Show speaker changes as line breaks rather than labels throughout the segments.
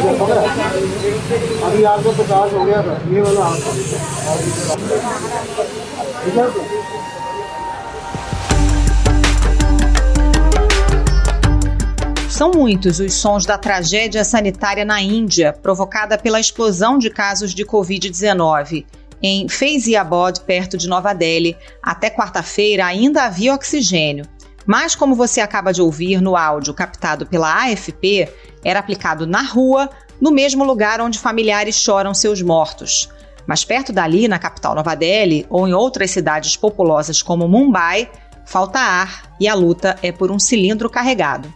अभी आपको 50 हो गया था ये वाला आपका
São muitos os sons da tragédia sanitária na Índia, provocada pela explosão de casos de Covid-19. Em Faiziabad, perto de Nova Delhi, até quarta-feira ainda havia oxigênio. Mas, como você acaba de ouvir no áudio captado pela AFP, era aplicado na rua, no mesmo lugar onde familiares choram seus mortos. Mas perto dali, na capital Nova Delhi, ou em outras cidades populosas como Mumbai, falta ar e a luta é por um cilindro carregado.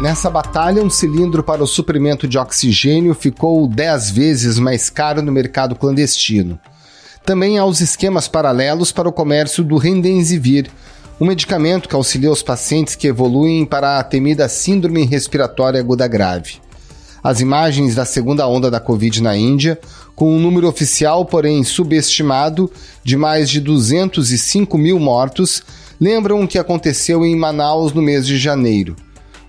Nessa batalha, um cilindro para o suprimento de oxigênio ficou 10 vezes mais caro no mercado clandestino. Também há os esquemas paralelos para o comércio do Remdesivir, um medicamento que auxilia os pacientes que evoluem para a temida síndrome respiratória aguda grave. As imagens da segunda onda da Covid na Índia, com um número oficial, porém subestimado, de mais de 205 mil mortos, lembram o que aconteceu em Manaus no mês de janeiro,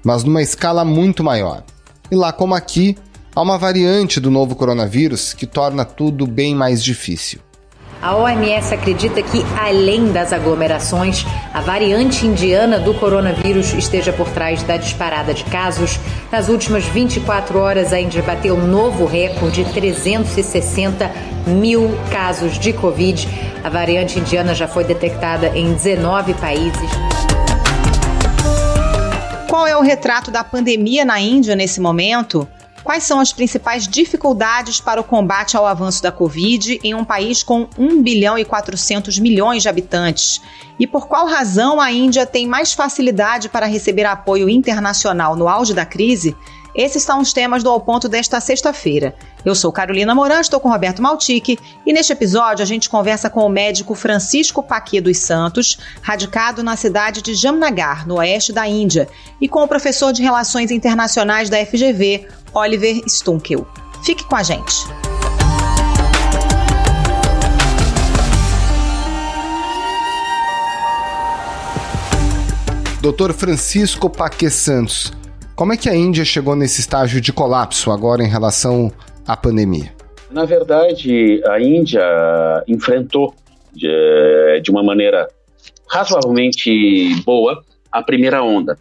mas numa escala muito maior. E lá como aqui, há uma variante do novo coronavírus que torna tudo bem mais difícil.
A OMS acredita que, além das aglomerações, a variante indiana do coronavírus esteja por trás da disparada de casos. Nas últimas 24 horas, a Índia bateu um novo recorde de 360 mil casos de Covid. A variante indiana já foi detectada em 19 países.
Qual é o retrato da pandemia na Índia nesse momento? Quais são as principais dificuldades para o combate ao avanço da Covid em um país com 1 bilhão e 400 milhões de habitantes? E por qual razão a Índia tem mais facilidade para receber apoio internacional no auge da crise? Esses são os temas do Ao Ponto desta sexta-feira. Eu sou Carolina Moran, estou com Roberto Maltic e neste episódio a gente conversa com o médico Francisco Paquet dos Santos, radicado na cidade de Jamnagar, no oeste da Índia, e com o professor de Relações Internacionais da FGV, Oliver Stunkel. Fique com a gente.
Dr. Francisco Paquet Santos, como é que a Índia chegou nesse estágio de colapso agora em relação à pandemia?
Na verdade, a Índia enfrentou de uma maneira razoavelmente boa a primeira onda.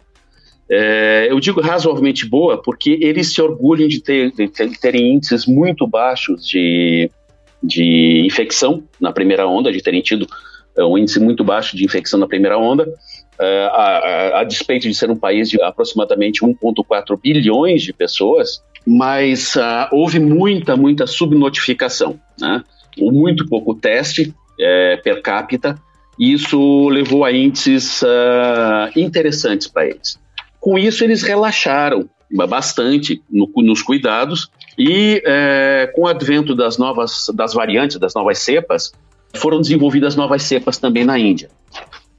Eu digo razoavelmente boa porque eles se orgulham de terem índices muito baixos de infecção na primeira onda, de terem tido um índice muito baixo de infecção na primeira onda, a despeito de ser um país de aproximadamente 1,4 bilhões de pessoas, mas houve muita subnotificação, né? Muito pouco teste per capita, e isso levou a índices interessantes para eles. Com isso, eles relaxaram bastante nos cuidados e, com o advento das variantes, das novas cepas, foram desenvolvidas novas cepas também na Índia.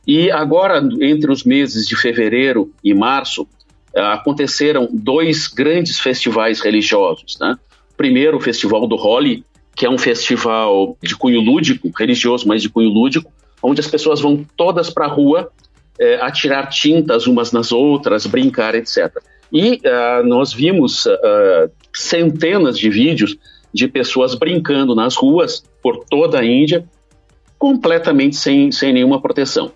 E agora, entre os meses de fevereiro e março, aconteceram 2 grandes festivais religiosos, né? Primeiro, o Festival do Holi, que é um festival de cunho lúdico, religioso, mas de cunho lúdico, onde as pessoas vão todas para a rua atirar tintas umas nas outras, brincar, etc. E nós vimos centenas de vídeos de pessoas brincando nas ruas por toda a Índia, completamente sem nenhuma proteção.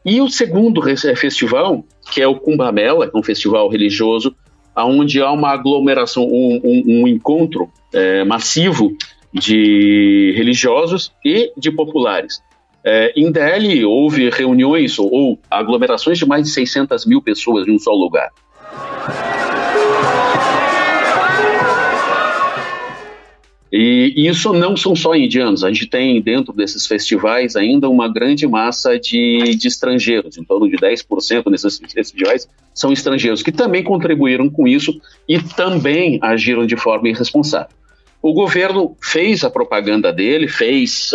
E o segundo festival, que é o Kumbh Mela, que é um festival religioso, onde há uma aglomeração, um encontro massivo de religiosos e de populares. Em Delhi houve reuniões ou aglomerações de mais de 600 mil pessoas em um só lugar. E isso não são só indianos, a gente tem dentro desses festivais ainda uma grande massa de estrangeiros, em torno de 10% nesses festivais são estrangeiros, que também contribuíram com isso e também agiram de forma irresponsável. O governo fez a propaganda dele, fez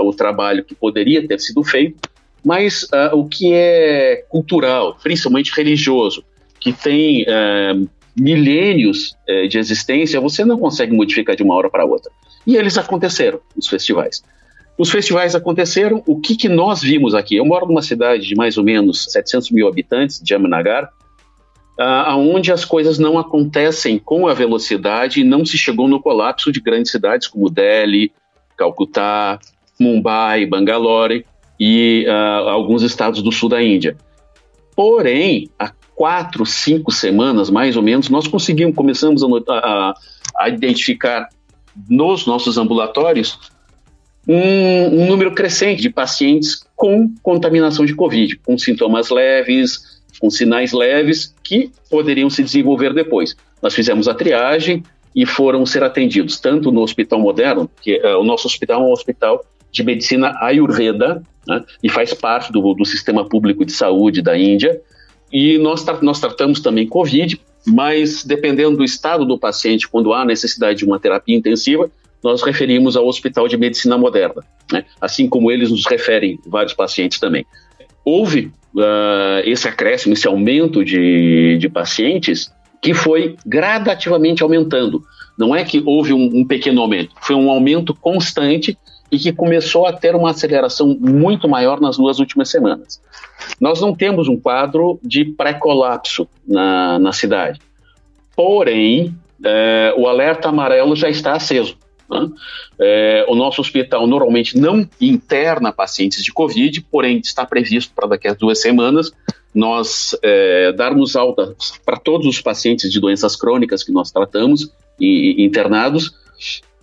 o trabalho que poderia ter sido feito, mas o que é cultural, principalmente religioso, que tem milênios de existência, você não consegue modificar de uma hora para outra. E eles aconteceram, os festivais. Os festivais aconteceram. O que nós vimos aqui? Eu moro numa cidade de mais ou menos 700 mil habitantes, Jamnagar, onde as coisas não acontecem com a velocidade e não se chegou no colapso de grandes cidades como Delhi, Calcutá, Mumbai, Bangalore e alguns estados do sul da Índia. Porém, há 4, 5 semanas, mais ou menos, nós começamos a identificar nos nossos ambulatórios um número crescente de pacientes com contaminação de Covid, com sintomas leves, com sinais leves, que poderiam se desenvolver depois. Nós fizemos a triagem e foram ser atendidos tanto no Hospital Moderno, que o nosso hospital é um hospital de medicina Ayurveda, né, e faz parte do sistema público de saúde da Índia, e nós tratamos também Covid, mas dependendo do estado do paciente, quando há necessidade de uma terapia intensiva, nós referimos ao Hospital de Medicina Moderna, né? Assim como eles nos referem vários pacientes também. Houve esse acréscimo, esse aumento de pacientes que foi gradativamente aumentando. Não é que houve um pequeno aumento, foi um aumento constante e que começou a ter uma aceleração muito maior nas 2 últimas semanas. Nós não temos um quadro de pré-colapso na cidade, porém, o alerta amarelo já está aceso. O nosso hospital normalmente não interna pacientes de Covid, porém está previsto para daqui a 2 semanas nós darmos alta para todos os pacientes de doenças crônicas que nós tratamos e internados,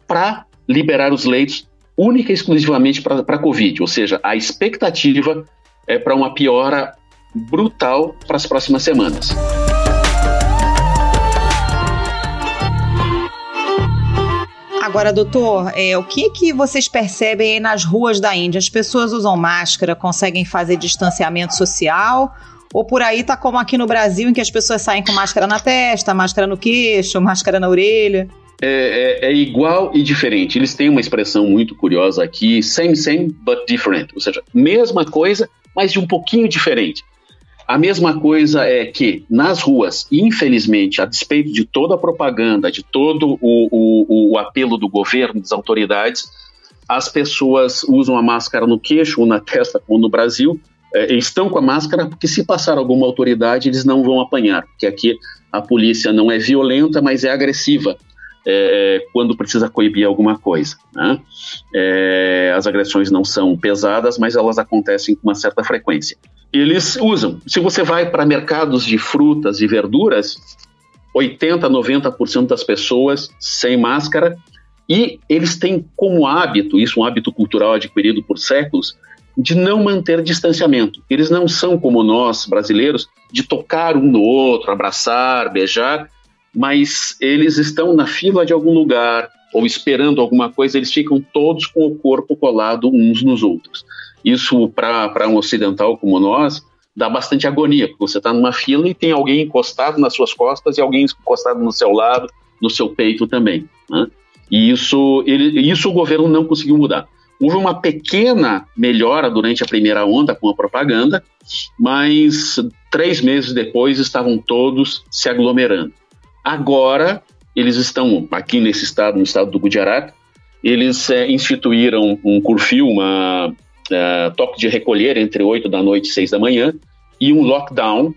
para liberar os leitos única e exclusivamente para Covid, ou seja, a expectativa é para uma piora brutal para as próximas semanas.
Agora, doutor, o que vocês percebem aí nas ruas da Índia? As pessoas usam máscara, conseguem fazer distanciamento social? Ou por aí tá como aqui no Brasil, em que as pessoas saem com máscara na testa, máscara no queixo, máscara na orelha?
É igual e diferente. Eles têm uma expressão muito curiosa aqui, same, but different. Ou seja, mesma coisa, mas de um pouquinho diferente. A mesma coisa é que nas ruas, infelizmente, a despeito de toda a propaganda, de todo o apelo do governo, das autoridades, as pessoas usam a máscara no queixo ou na testa, como no Brasil, estão com a máscara porque se passar alguma autoridade eles não vão apanhar, porque aqui a polícia não é violenta, mas é agressiva quando precisa coibir alguma coisa, né? As agressões não são pesadas, mas elas acontecem com uma certa frequência. Eles usam. Se você vai para mercados de frutas e verduras, 80%, 90% das pessoas sem máscara, e eles têm como hábito, isso é um hábito cultural adquirido por séculos, de não manter distanciamento. Eles não são como nós, brasileiros, de tocar um no outro, abraçar, beijar, mas eles estão na fila de algum lugar ou esperando alguma coisa, eles ficam todos com o corpo colado uns nos outros. Isso, para um ocidental como nós, dá bastante agonia, porque você está numa fila e tem alguém encostado nas suas costas e alguém encostado no seu lado, no seu peito também, né? E isso o governo não conseguiu mudar. Houve uma pequena melhora durante a primeira onda com a propaganda, mas 3 meses depois estavam todos se aglomerando. Agora, eles estão aqui nesse estado, no estado do Gujarat, eles instituíram um curfew, toque de recolher entre 8 da noite e 6 da manhã, e um lockdown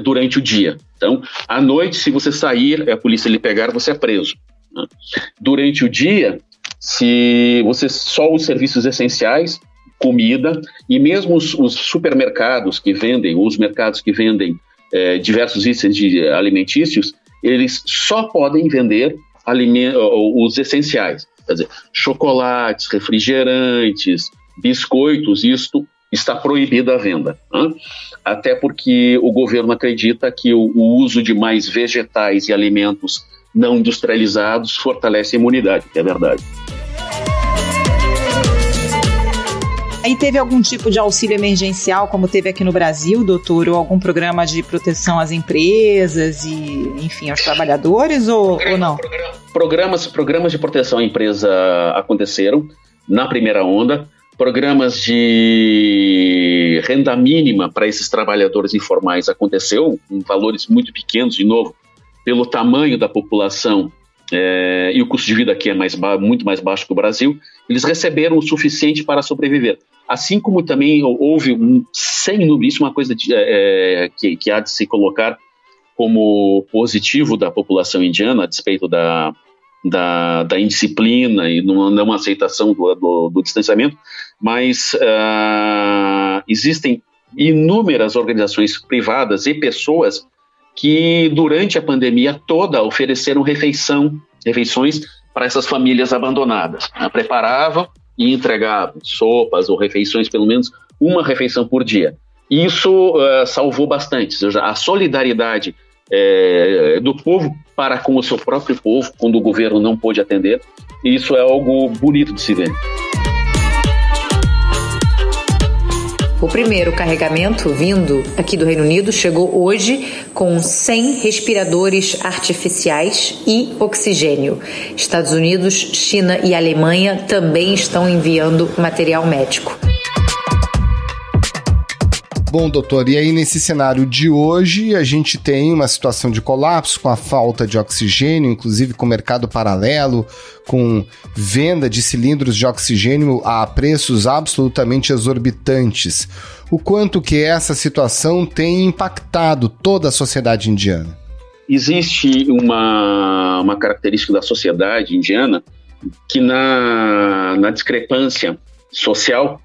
durante o dia. Então, à noite, se você sair, a polícia lhe pegar, você é preso, né? Durante o dia, só os serviços essenciais, comida, e mesmo os supermercados que vendem, os mercados que vendem diversos itens alimentícios, eles só podem vender os essenciais. Quer dizer, chocolates, refrigerantes, biscoitos, isto está proibido a venda, né? Até porque o governo acredita que o uso de mais vegetais e alimentos não industrializados fortalece a imunidade, que é verdade.
Aí teve algum tipo de auxílio emergencial, como teve aqui no Brasil, doutor, ou algum programa de proteção às empresas e, enfim, aos trabalhadores, ou não?
Programas de proteção à empresa aconteceram na primeira onda, programas de renda mínima para esses trabalhadores informais aconteceu, em valores muito pequenos, de novo, pelo tamanho da população e o custo de vida aqui é muito mais baixo que o Brasil, eles receberam o suficiente para sobreviver. Assim como também houve sem número, isso é uma coisa que há de se colocar como positivo da população indiana, a despeito da indisciplina e não aceitação do distanciamento, mas existem inúmeras organizações privadas e pessoas que durante a pandemia toda ofereceram refeições para essas famílias abandonadas. Preparavam e entregavam sopas ou refeições, pelo menos uma refeição por dia. Isso salvou bastante, ou seja, a solidariedade do povo para com o seu próprio povo, quando o governo não pôde atender, isso é algo bonito de se ver.
O primeiro carregamento vindo aqui do Reino Unido chegou hoje com 100 respiradores artificiais e oxigênio. Estados Unidos, China e Alemanha também estão enviando material médico.
Bom, doutor, e aí nesse cenário de hoje a gente tem uma situação de colapso com a falta de oxigênio, inclusive com mercado paralelo, com venda de cilindros de oxigênio a preços absolutamente exorbitantes. O quanto que essa situação tem impactado toda a sociedade indiana? Existe
uma característica da sociedade indiana que na discrepância social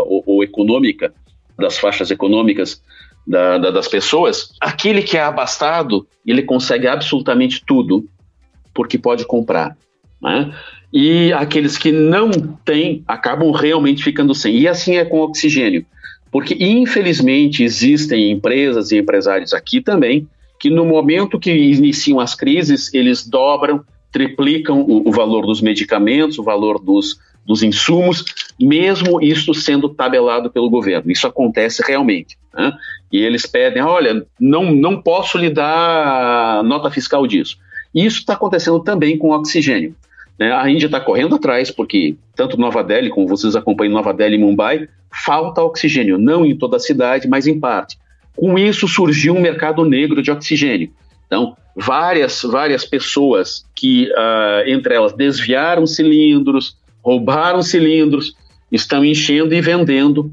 ou econômica, das faixas econômicas das pessoas, aquele que é abastado, ele consegue absolutamente tudo, porque pode comprar, né? E aqueles que não têm, acabam realmente ficando sem. E assim é com o oxigênio, porque infelizmente existem empresas e empresários aqui também, que no momento que iniciam as crises, eles dobram, triplicam o valor dos medicamentos, o valor dos insumos, mesmo isso sendo tabelado pelo governo. Isso acontece realmente, né? E eles pedem, olha, não posso lhe dar nota fiscal disso. E isso está acontecendo também com o oxigênio, né? A Índia está correndo atrás, porque tanto Nova Delhi, como vocês acompanham Nova Delhi e Mumbai, falta oxigênio, não em toda a cidade, mas em parte. Com isso surgiu um mercado negro de oxigênio. Então, várias pessoas que, entre elas, desviaram cilindros, roubaram cilindros, estão enchendo e vendendo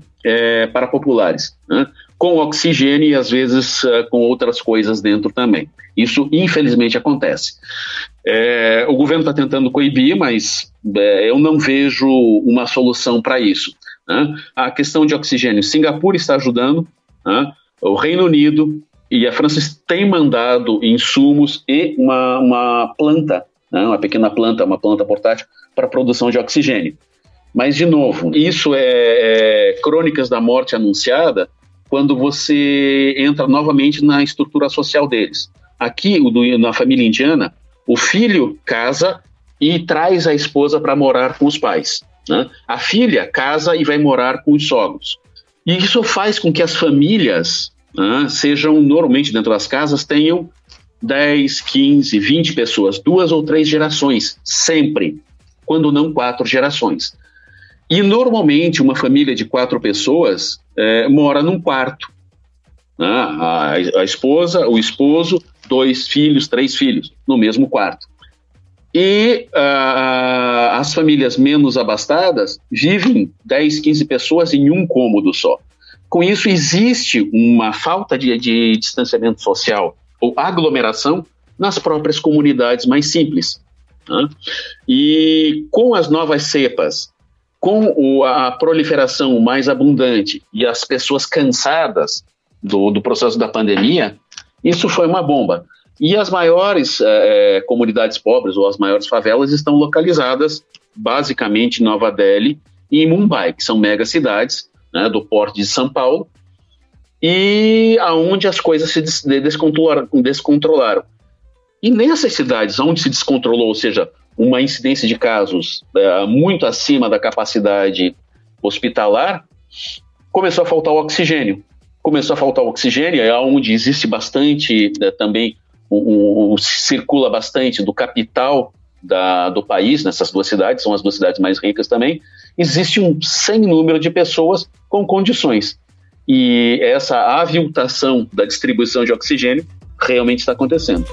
para populares, né? Com oxigênio e às vezes com outras coisas dentro também. Isso infelizmente acontece. O governo está tentando coibir, mas eu não vejo uma solução para isso, né? A questão de oxigênio, Singapura está ajudando, né? O Reino Unido e a França têm mandado insumos e uma planta, né? Uma pequena planta, uma planta portátil, para a produção de oxigênio. Mas, de novo, isso é crônicas da morte anunciada quando você entra novamente na estrutura social deles. Aqui, na família indiana, o filho casa e traz a esposa para morar com os pais, né? A filha casa e vai morar com os sogros. E isso faz com que as famílias, né, sejam, normalmente dentro das casas, tenham 10, 15, 20 pessoas, 2 ou 3 gerações, sempre, quando não 4 gerações. E normalmente uma família de 4 pessoas mora num quarto, né? A esposa, o esposo, 2 filhos, 3 filhos, no mesmo quarto. E as famílias menos abastadas vivem 10, 15 pessoas em um cômodo só. Com isso existe uma falta de distanciamento social ou aglomeração nas próprias comunidades mais simples, né? E com as novas cepas, com a proliferação mais abundante e as pessoas cansadas do processo da pandemia, isso foi uma bomba. E as maiores comunidades pobres ou as maiores favelas estão localizadas basicamente em Nova Delhi e em Mumbai, que são megacidades, né, do porte de São Paulo, e aonde as coisas se descontrolaram. E nessas cidades onde se descontrolou, ou seja, uma incidência de casos muito acima da capacidade hospitalar, começou a faltar o oxigênio. É onde existe bastante, também circula bastante do capital do país, nessas 2 cidades, são as 2 cidades mais ricas também. Existe um sem número de pessoas com condições. E essa aviltação da distribuição de oxigênio realmente está acontecendo.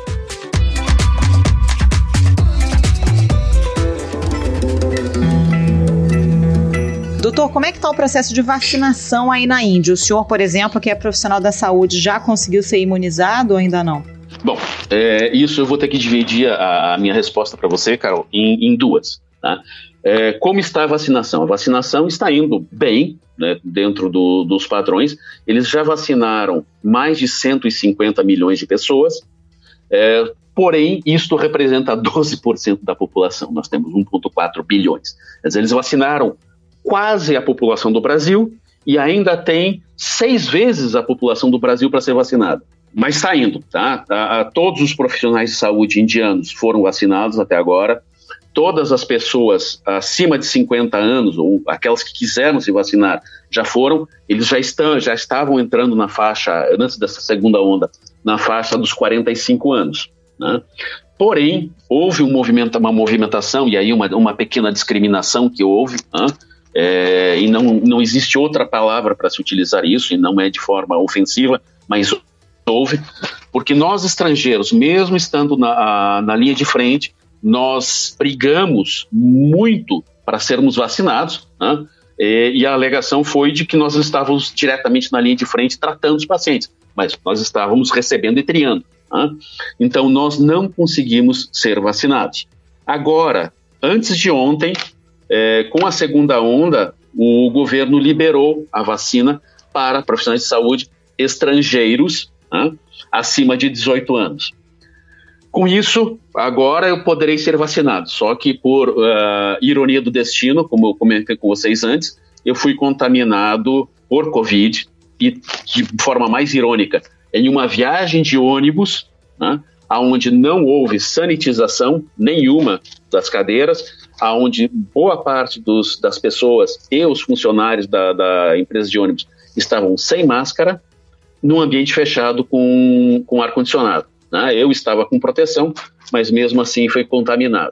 Doutor, como é que está o processo de vacinação aí na Índia? O senhor, por exemplo, que é profissional da saúde, já conseguiu ser imunizado ou ainda não?
Bom, isso eu vou ter que dividir a minha resposta para você, Carol, em duas. Tá? Como está a vacinação? A vacinação está indo bem, né, dentro dos padrões. Eles já vacinaram mais de 150 milhões de pessoas, porém, isto representa 12% da população. Nós temos 1,4 bilhões. Quer dizer, eles vacinaram quase a população do Brasil e ainda tem 6 vezes a população do Brasil para ser vacinada. Mas está indo, tá? Todos os profissionais de saúde indianos foram vacinados até agora. Todas as pessoas acima de 50 anos, ou aquelas que quiseram se vacinar, já foram. Eles já estavam entrando na faixa, antes dessa segunda onda, na faixa dos 45 anos. Né? Porém, houve uma movimentação, e aí uma pequena discriminação que houve, né? E não existe outra palavra para se utilizar isso, e não é de forma ofensiva, mas houve, porque nós estrangeiros, mesmo estando na linha de frente, nós brigamos muito para sermos vacinados, né? E a alegação foi de que nós estávamos diretamente na linha de frente tratando os pacientes, mas nós estávamos recebendo e triando, né? Então nós não conseguimos ser vacinados. Agora, antes de ontem, com a segunda onda, o governo liberou a vacina para profissionais de saúde estrangeiros, né, acima de 18 anos. Com isso, agora eu poderei ser vacinado, só que por ironia do destino, como eu comentei com vocês antes, eu fui contaminado por Covid, e de forma mais irônica, em uma viagem de ônibus, né, onde não houve sanitização nenhuma das cadeiras, onde boa parte das pessoas e os funcionários da empresa de ônibus estavam sem máscara, num ambiente fechado com ar-condicionado. Né? Eu estava com proteção, mas mesmo assim foi contaminado.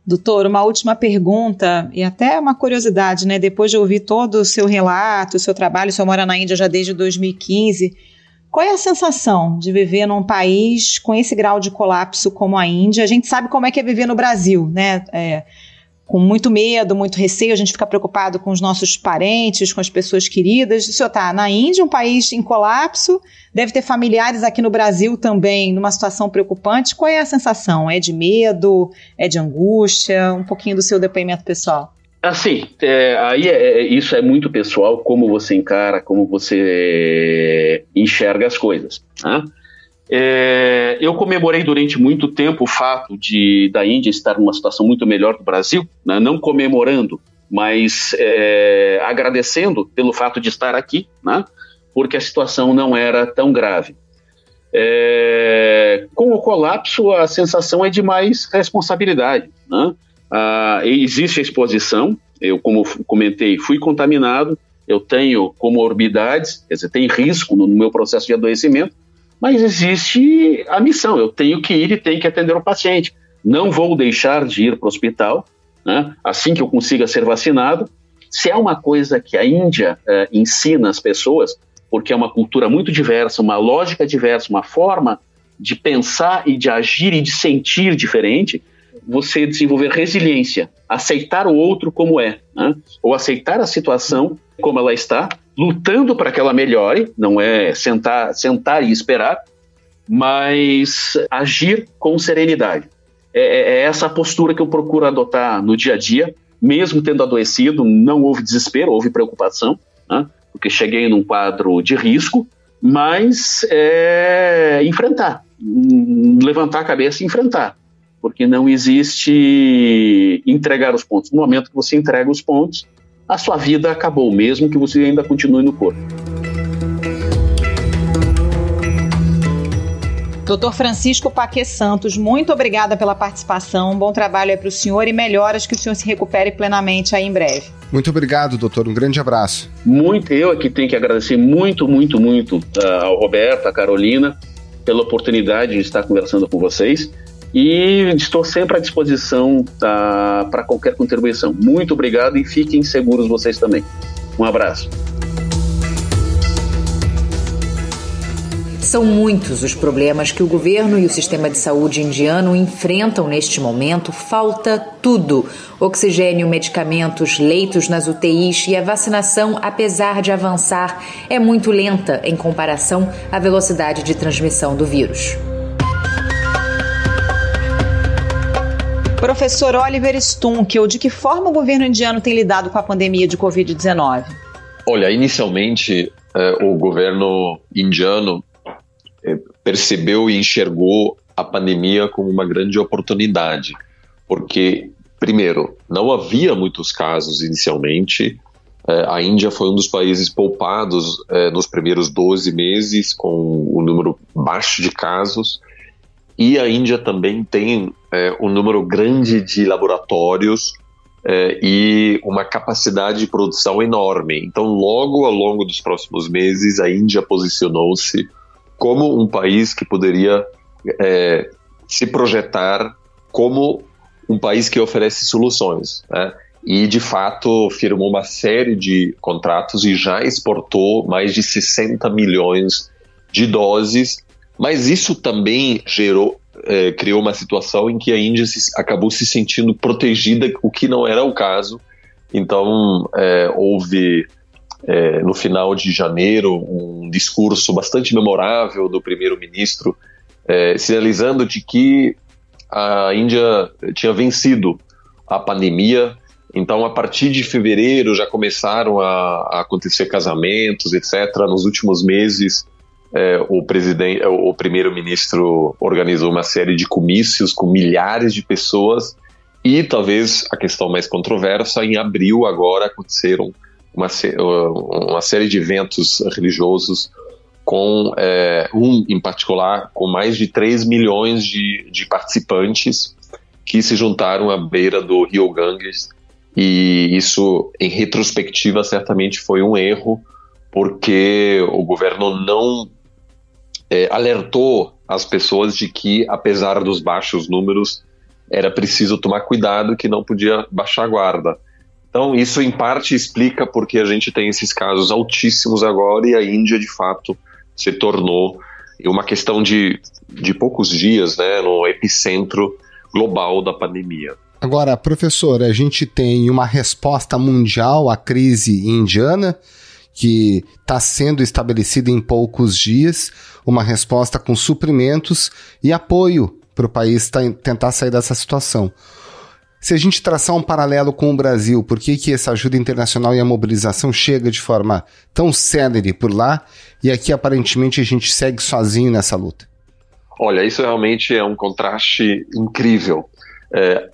Doutor, uma última pergunta e até uma curiosidade, né? Depois de ouvir todo o seu relato, o seu trabalho, o senhor mora na Índia já desde 2015, qual é a sensação de viver num país com esse grau de colapso como a Índia? A gente sabe como é que é viver no Brasil, né? Com muito medo, muito receio, a gente fica preocupado com os nossos parentes, com as pessoas queridas. O senhor está na Índia, um país em colapso, deve ter familiares aqui no Brasil também numa situação preocupante. Qual é a sensação? É de medo? É de angústia? Um pouquinho do seu depoimento pessoal.
Assim, isso é muito pessoal, como você encara, como você enxerga as coisas, né? Eu comemorei durante muito tempo o fato da Índia estar numa situação muito melhor do Brasil, né? Não comemorando, mas agradecendo pelo fato de estar aqui, né? Porque a situação não era tão grave. Com o colapso, a sensação é de mais responsabilidade, né? Existe a exposição, eu, como comentei, fui contaminado, eu tenho comorbidades, quer dizer, tem risco no meu processo de adoecimento, mas existe a missão, eu tenho que ir e tenho que atender o paciente. Não vou deixar de ir para o hospital, né, assim que eu consiga ser vacinado. Se é uma coisa que a Índia ensina as pessoas, porque é uma cultura muito diversa, uma lógica diversa, uma forma de pensar e de agir e de sentir diferente, você desenvolver resiliência, aceitar o outro como é, né, ou aceitar a situação como ela está, lutando para que ela melhore, não é sentar e esperar, mas agir com serenidade. É essa a postura que eu procuro adotar no dia a dia, mesmo tendo adoecido, não houve desespero, houve preocupação, né, porque cheguei num quadro de risco, mas enfrentar, levantar a cabeça e enfrentar, porque não existe entregar os pontos. No momento que você entrega os pontos, a sua vida acabou, mesmo que você ainda continue no corpo.
Dr. Francisco Paquet Santos, muito obrigada pela participação, um bom trabalho aí para o senhor e melhoras, que o senhor se recupere plenamente aí em breve.
Muito obrigado, doutor, um grande abraço.
Eu aqui tenho que agradecer muito ao Roberto, à Carolina, pela oportunidade de estar conversando com vocês. E estou sempre à disposição para qualquer contribuição. Muito obrigado e fiquem seguros vocês também. Um abraço.
São muitos os problemas que o governo e o sistema de saúde indiano enfrentam neste momento. Falta tudo: oxigênio, medicamentos, leitos nas UTIs, e a vacinação, apesar de avançar, é muito lenta em comparação à velocidade de transmissão do vírus.
Professor Oliver Stunkel, de que forma o governo indiano tem lidado com a pandemia de Covid-19?
Olha, inicialmente o governo indiano percebeu e enxergou a pandemia como uma grande oportunidade, porque, primeiro, não havia muitos casos inicialmente. A Índia foi um dos países poupados nos primeiros 12 meses, com um número baixo de casos, e a Índia também tem um número grande de laboratórios e uma capacidade de produção enorme. Então, logo ao longo dos próximos meses, a Índia posicionou-se como um país que poderia se projetar como um país que oferece soluções, né? E, de fato, firmou uma série de contratos e já exportou mais de 60 milhões de doses, mas isso também criou uma situação em que a Índia acabou se sentindo protegida, o que não era o caso. Então, houve, no final de janeiro, um discurso bastante memorável do primeiro-ministro, sinalizando de que a Índia tinha vencido a pandemia. Então, a partir de fevereiro, já começaram a acontecer casamentos, etc. Nos últimos meses, o primeiro-ministro organizou uma série de comícios com milhares de pessoas, e talvez a questão mais controversa, em abril agora aconteceram uma série de eventos religiosos, com em particular com mais de 3 milhões de participantes que se juntaram à beira do Rio Ganges, e isso, em retrospectiva, certamente foi um erro, porque o governo não alertou as pessoas de que, apesar dos baixos números, era preciso tomar cuidado, que não podia baixar a guarda. Então, isso em parte explica porque a gente tem esses casos altíssimos agora, e a Índia, de fato, se tornou uma questão de poucos dias, né, no epicentro global da pandemia.
Agora, professor, a gente tem uma resposta mundial à crise indiana, que está sendo estabelecida em poucos dias, uma resposta com suprimentos e apoio para o país tentar sair dessa situação. Se a gente traçar um paralelo com o Brasil, por que essa ajuda internacional e a mobilização chega de forma tão célere por lá, e aqui aparentemente a gente segue sozinho nessa luta?
Olha, isso realmente é um contraste incrível.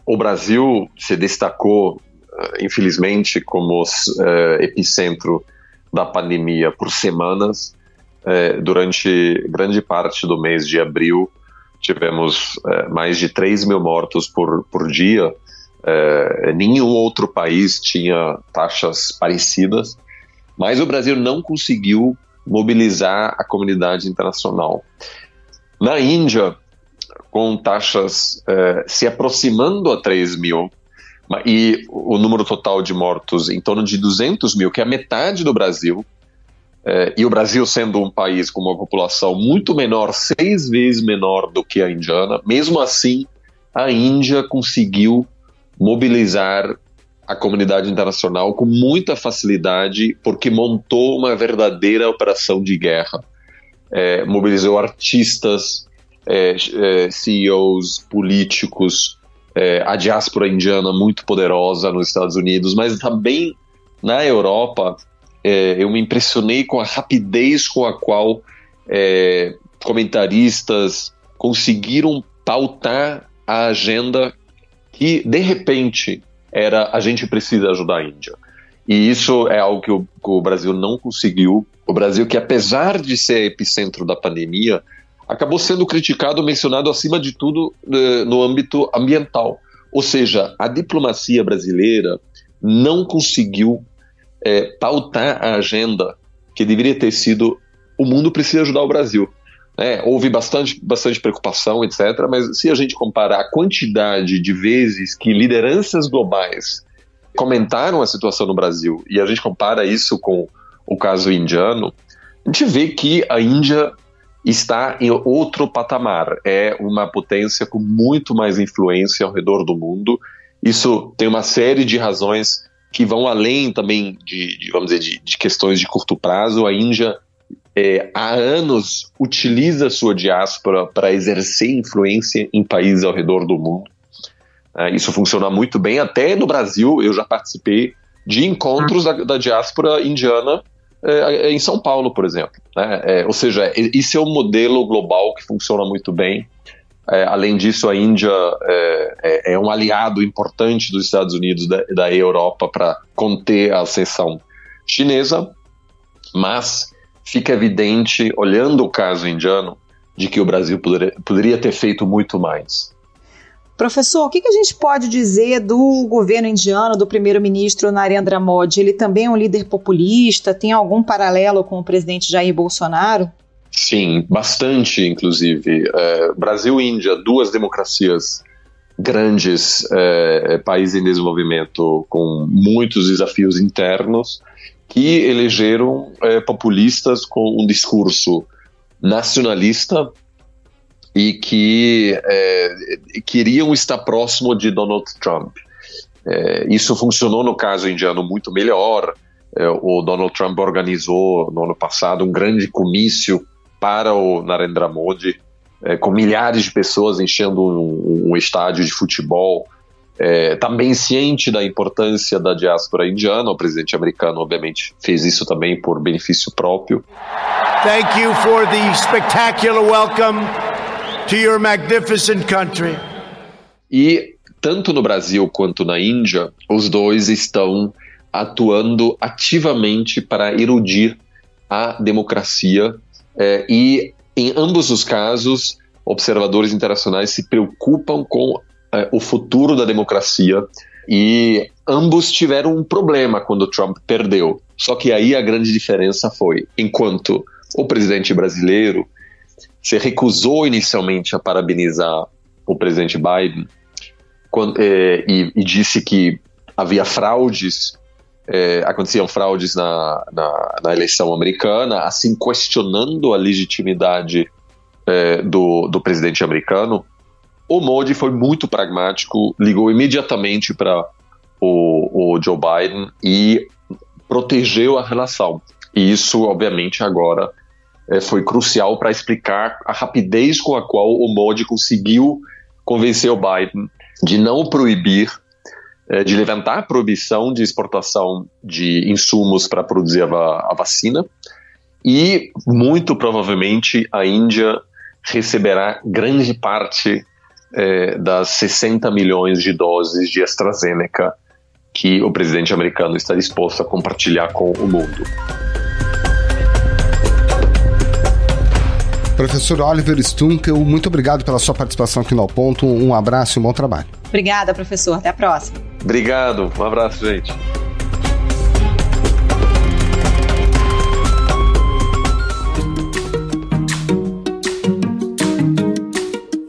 O Brasil se destacou, infelizmente, como epicentro da pandemia por semanas. Durante grande parte do mês de abril, tivemos mais de 3 mil mortos por dia. Nenhum outro país tinha taxas parecidas, mas o Brasil não conseguiu mobilizar a comunidade internacional. Na Índia, com taxas se aproximando a 3 mil, e o número total de mortos em torno de 200 mil, que é a metade do Brasil, e o Brasil sendo um país com uma população muito menor, 6 vezes menor do que a indiana, mesmo assim, a Índia conseguiu mobilizar a comunidade internacional com muita facilidade, porque montou uma verdadeira operação de guerra. Mobilizou artistas, CEOs, políticos, a diáspora indiana muito poderosa nos Estados Unidos, mas também na Europa. Eu me impressionei com a rapidez com a qual comentaristas conseguiram pautar a agenda que, de repente, era: a gente precisa ajudar a Índia. E isso é algo que o Brasil não conseguiu. O Brasil, que apesar de ser epicentro da pandemia, acabou sendo criticado, mencionado acima de tudo no âmbito ambiental. Ou seja, a diplomacia brasileira não conseguiu pautar a agenda que deveria ter sido: o mundo precisa ajudar o Brasil. Houve bastante preocupação, etc., mas se a gente comparar a quantidade de vezes que lideranças globais comentaram a situação no Brasil, e a gente compara isso com o caso indiano, a gente vê que a Índia está em outro patamar. É uma potência com muito mais influência ao redor do mundo. Isso tem uma série de razões que vão além também de questões de curto prazo. A Índia, há anos, utiliza sua diáspora para exercer influência em países ao redor do mundo. Isso funciona muito bem. Até no Brasil, eu já participei de encontros da diáspora indiana em São Paulo, por exemplo. Ou seja, isso é um modelo global que funciona muito bem. Além disso, a Índia é um aliado importante dos Estados Unidos e da Europa para conter a ascensão chinesa, mas fica evidente, olhando o caso indiano, de que o Brasil poderia ter feito muito mais.
Professor, o que a gente pode dizer do governo indiano, do primeiro-ministro Narendra Modi? Ele também é um líder populista? Tem algum paralelo com o presidente Jair Bolsonaro?
Sim, bastante, inclusive. Brasil e Índia, duas democracias grandes, países em desenvolvimento com muitos desafios internos, que elegeram populistas com um discurso nacionalista e que queriam estar próximo de Donald Trump. Isso funcionou no caso indiano muito melhor. O Donald Trump organizou no ano passado um grande comício para o Narendra Modi, com milhares de pessoas enchendo um estádio de futebol. Também ciente da importância da diáspora indiana, o presidente americano obviamente fez isso também por benefício próprio.
Thank you for the spectacular welcome to your magnificent country.
E tanto no Brasil quanto na Índia, os dois estão atuando ativamente para erudir a democracia, e em ambos os casos, observadores internacionais se preocupam com o futuro da democracia, e ambos tiveram um problema quando Trump perdeu. Só que aí a grande diferença foi, enquanto o presidente brasileiro se recusou inicialmente a parabenizar o presidente Biden e disse que havia fraudes, aconteciam fraudes na eleição americana, assim questionando a legitimidade do presidente americano. O Modi foi muito pragmático, ligou imediatamente para o Joe Biden e protegeu a relação. E isso, obviamente, agora foi crucial para explicar a rapidez com a qual o Modi conseguiu convencer o Biden de não proibir, de levantar a proibição de exportação de insumos para produzir a vacina, e muito provavelmente a Índia receberá grande parte das 60 milhões de doses de AstraZeneca que o presidente americano está disposto a compartilhar com o mundo.
Professor Oliver Stunkel, muito obrigado pela sua participação aqui no Ao Ponto. Um abraço e um bom trabalho.
Obrigada, professor. Até a próxima.
Obrigado. Um abraço, gente.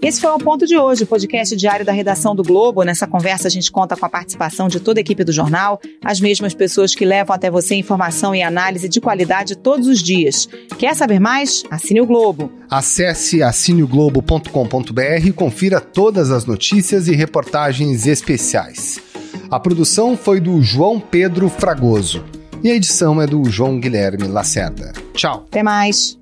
Esse foi o Ponto de hoje, o podcast diário da redação do Globo. Nessa conversa a gente conta com a participação de toda a equipe do jornal, as mesmas pessoas que levam até você informação e análise de qualidade todos os dias. Quer saber mais? Assine o Globo.
Acesse assineoglobo.com.br e confira todas as notícias e reportagens especiais. A produção foi do João Pedro Fragoso e a edição é do João Guilherme Lacerda. Tchau.
Até mais.